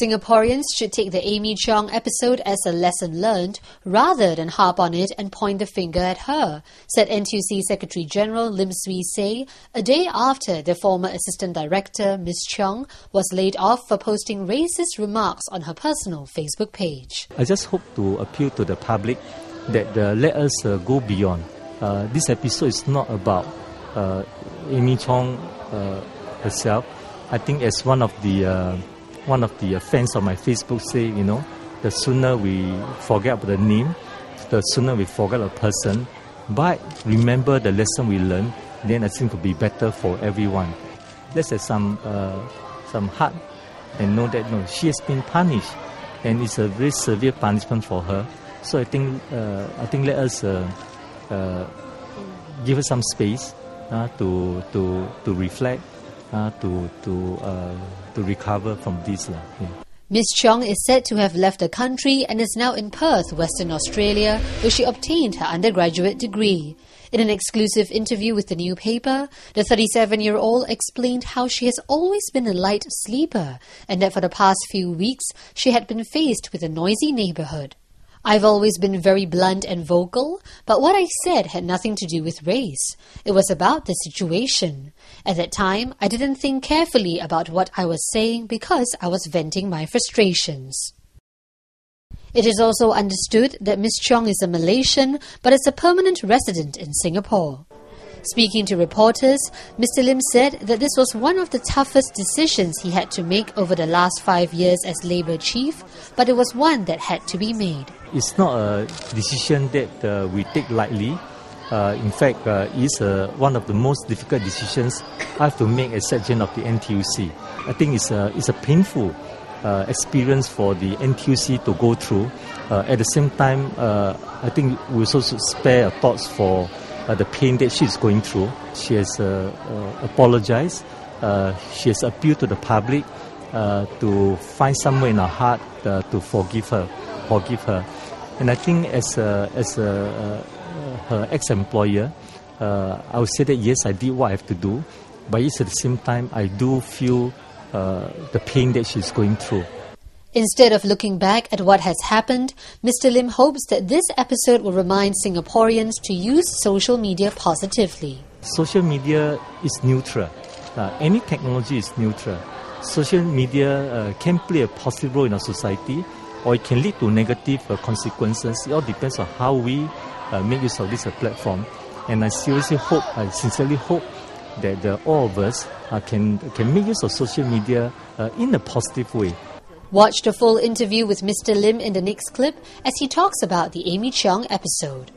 Singaporeans should take the Amy Cheong episode as a lesson learned rather than harp on it and point the finger at her, said NTUC Secretary General Lim Swee Say a day after the former Assistant Director, Ms. Cheong, was laid off for posting racist remarks on her personal Facebook page. I just hope to appeal to the public that let us go beyond. This episode is not about Amy Cheong herself. I think as one of the fans of my Facebook say, the sooner we forget about the name, the sooner we forget a person. But remember the lesson we learned, then I think it will be better for everyone. Let's have some heart and know that she has been punished, and it's a very severe punishment for her. So I think let us give her some space to reflect. To recover from this. Ms. Cheong is said to have left the country and is now in Perth, Western Australia, where she obtained her undergraduate degree. In an exclusive interview with the new paper, the 37-year-old explained how she has always been a light sleeper and that for the past few weeks she had been faced with a noisy neighbourhood. I've always been very blunt and vocal, but what I said had nothing to do with race. It was about the situation. At that time, I didn't think carefully about what I was saying because I was venting my frustrations. It is also understood that Ms. Cheong is a Malaysian, but is a permanent resident in Singapore. Speaking to reporters, Mr. Lim said that this was one of the toughest decisions he had to make over the last 5 years as Labour chief, but it was one that had to be made. It's not a decision that we take lightly. In fact, it's one of the most difficult decisions I have to make as Sergeant of the NTUC. I think it's a painful experience for the NTUC to go through. At the same time, I think we also should spare thoughts for the pain that she is going through. She has apologized. She has appealed to the public to find somewhere in her heart to forgive her. And I think as her ex-employer, I would say that yes, I did what I have to do, but yes, at the same time, I do feel the pain that she's going through. Instead of looking back at what has happened, Mr. Lim hopes that this episode will remind Singaporeans to use social media positively. Social media is neutral. Any technology is neutral. Social media can play a positive role in our society, or it can lead to negative consequences. It all depends on how we make use of this platform. And I sincerely hope that all of us can make use of social media in a positive way. Watch the full interview with Mr. Lim in the next clip as he talks about the Amy Cheong episode.